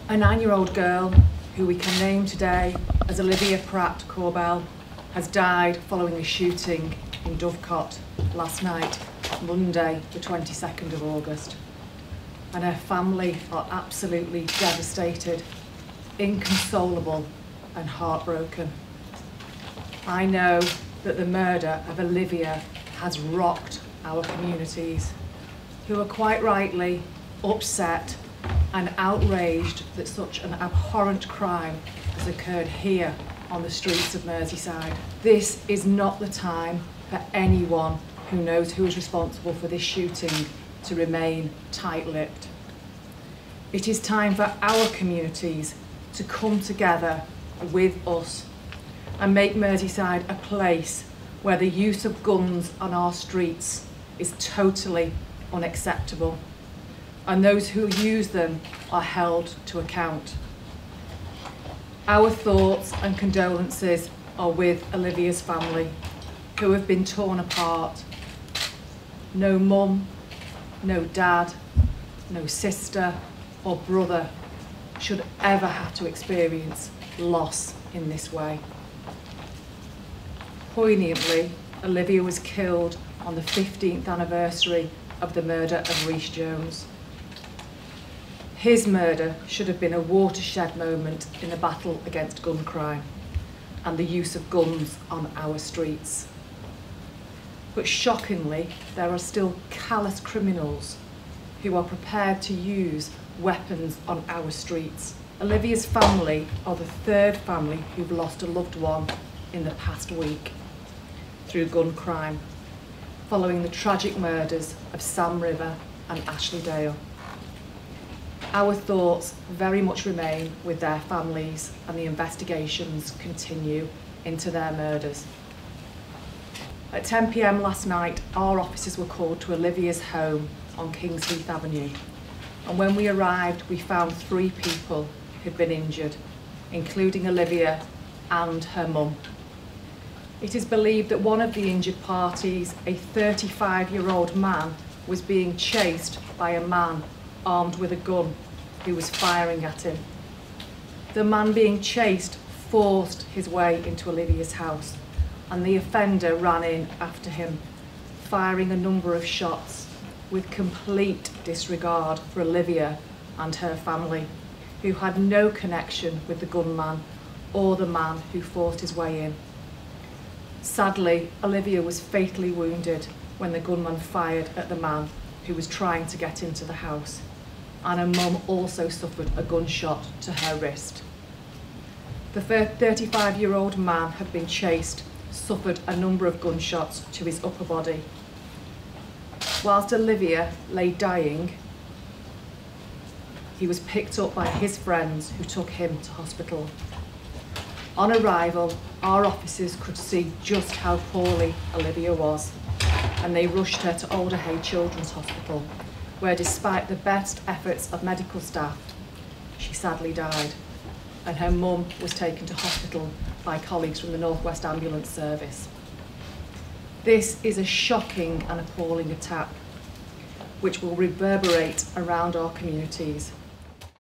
A 9-year-old girl, who we can name today as Olivia Pratt Korbel, has died following a shooting in Dovecot last night, Monday, the 22nd of August. And her family are absolutely devastated, inconsolable and heartbroken. I know that the murder of Olivia has rocked our communities, who are quite rightly upset and outraged that such an abhorrent crime has occurred here on the streets of Merseyside. This is not the time for anyone who knows who is responsible for this shooting to remain tight-lipped. It is time for our communities to come together with us and make Merseyside a place where the use of guns on our streets is totally unacceptable, and those who use them are held to account. Our thoughts and condolences are with Olivia's family, who have been torn apart. No mum, no dad, no sister or brother should ever have to experience loss in this way. Poignantly, Olivia was killed on the 15th anniversary of the murder of Rhys Jones. His murder should have been a watershed moment in the battle against gun crime and the use of guns on our streets. But shockingly, there are still callous criminals who are prepared to use weapons on our streets. Olivia's family are the third family who've lost a loved one in the past week through gun crime, following the tragic murders of Sam River and Ashley Dale. Our thoughts very much remain with their families, and the investigations continue into their murders. At 10 p.m. last night, our officers were called to Olivia's home on Kingsheath Avenue, and when we arrived, we found 3 people who'd been injured, including Olivia and her mum. It is believed that one of the injured parties, a 35-year-old man, was being chased by a man armed with a gun who was firing at him. The man being chased forced his way into Olivia's house, and the offender ran in after him, firing a number of shots with complete disregard for Olivia and her family, who had no connection with the gunman or the man who forced his way in. Sadly, Olivia was fatally wounded when the gunman fired at the man who was trying to get into the house, and her mum also suffered a gunshot to her wrist. The 35-year-old man had been chased, suffered a number of gunshots to his upper body. Whilst Olivia lay dying, he was picked up by his friends who took him to hospital. On arrival, our officers could see just how poorly Olivia was, and they rushed her to Alder Hey Children's Hospital, where despite the best efforts of medical staff, she sadly died, and her mum was taken to hospital by colleagues from the North West Ambulance Service. This is a shocking and appalling attack, which will reverberate around our communities